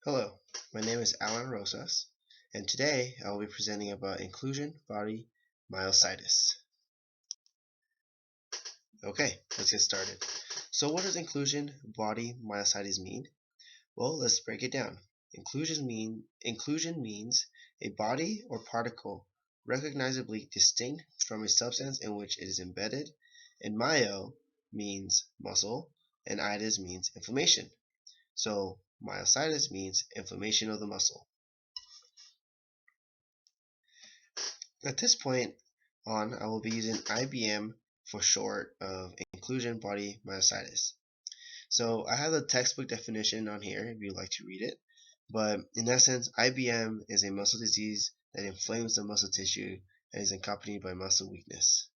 Hello, my name is Alan Rosas, and today I will be presenting about inclusion body myositis. Okay, let's get started. So what does inclusion body myositis mean? Well, let's break it down. Inclusion means a body or particle recognizably distinct from a substance in which it is embedded, and myo means muscle, and itis means inflammation. So myositis means inflammation of the muscle. At this point on, I will be using IBM for short of inclusion body myositis. So I have the textbook definition on here if you'd like to read it. But in essence, IBM is a muscle disease that inflames the muscle tissue and is accompanied by muscle weakness.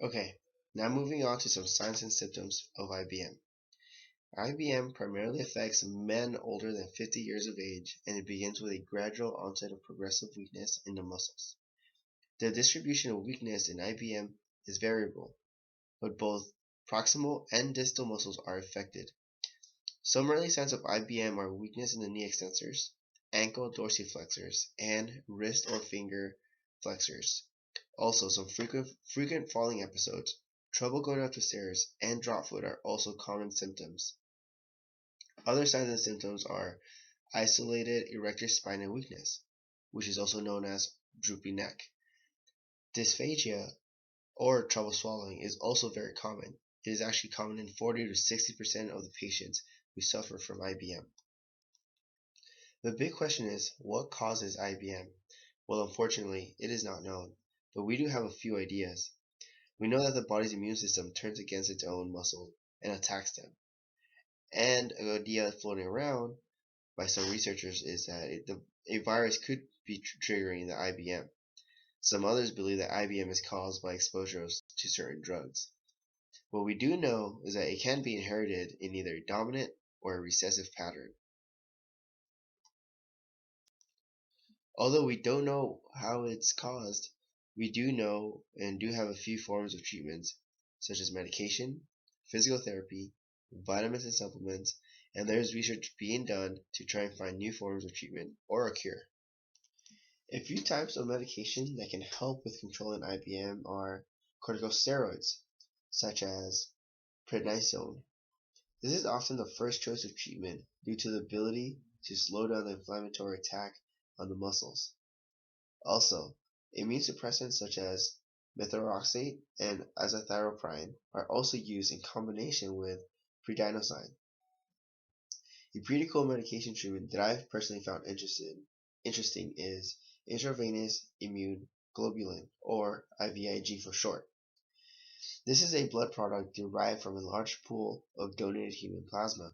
Okay, now moving on to some signs and symptoms of IBM. IBM primarily affects men older than 50 years of age, and it begins with a gradual onset of progressive weakness in the muscles. The distribution of weakness in IBM is variable, but both proximal and distal muscles are affected. Some early signs of IBM are weakness in the knee extensors, ankle dorsiflexors, and wrist or finger flexors. Also, some frequent falling episodes, trouble going up the stairs, and drop foot are also common symptoms. Other signs and symptoms are isolated erector spinae weakness, which is also known as droopy neck. Dysphagia or trouble swallowing is also very common. It is actually common in 40 to 60% of the patients who suffer from IBM. The big question is, what causes IBM? Well, unfortunately, it is not known, but we do have a few ideas. We know that the body's immune system turns against its own muscles and attacks them. And an idea floating around by some researchers is that a virus could be triggering the IBM. Some others believe that IBM is caused by exposure to certain drugs. What we do know is that it can be inherited in either a dominant or a recessive pattern. Although we don't know how it's caused, we do know and do have a few forms of treatments, such as medication, physical therapy, vitamins and supplements, and there is research being done to try and find new forms of treatment or a cure. A few types of medication that can help with controlling IBM are corticosteroids, such as prednisone. This is often the first choice of treatment due to the ability to slow down the inflammatory attack on the muscles. Also, immune suppressants such as methotrexate and azathioprine are also used in combination with prednisone. A pretty cool medication treatment that I've personally found interesting is intravenous immune globulin, or IVIG for short. This is a blood product derived from a large pool of donated human plasma.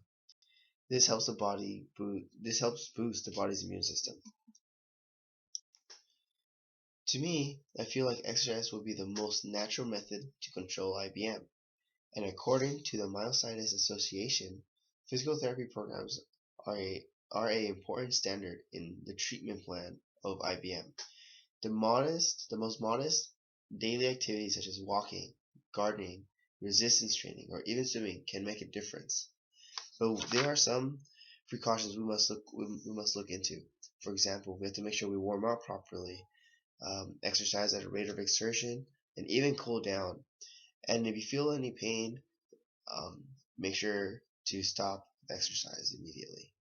This helps boost the body's immune system. To me, I feel like exercise would be the most natural method to control IBM, and according to the Myositis Association, physical therapy programs are a important standard in the treatment plan of IBM. The most modest daily activities such as walking, gardening, resistance training, or even swimming can make a difference. But there are some precautions we must look into. For example, we have to make sure we warm up properly, exercise at a rate of exertion, and even cool down. And if you feel any pain, um, make sure to stop the exercise immediately.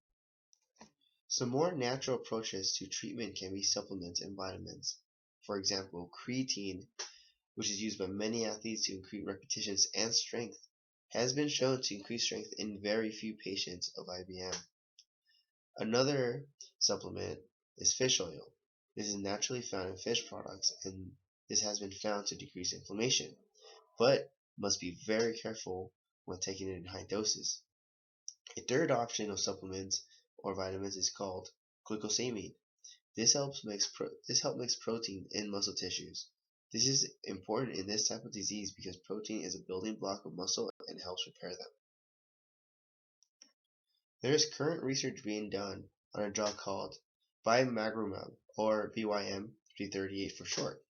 Some more natural approaches to treatment can be supplements and vitamins. For example, creatine, which is used by many athletes to increase repetitions and strength, has been shown to increase strength in very few patients of IBM. Another supplement is fish oil. This is naturally found in fish products, and this has been found to decrease inflammation, but must be very careful when taking it in high doses. A third option of supplements or vitamins is called glucosamine. This helps mix protein in muscle tissues. This is important in this type of disease because protein is a building block of muscle and helps repair them. There is current research being done on a drug called bimagrumab, or BYM-338 for short,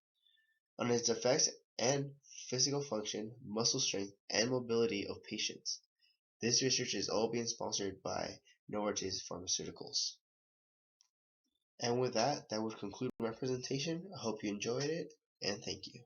on its effects and physical function, muscle strength, and mobility of patients. This research is all being sponsored by Novartis Pharmaceuticals. And with that, that would conclude my presentation. I hope you enjoyed it, and thank you.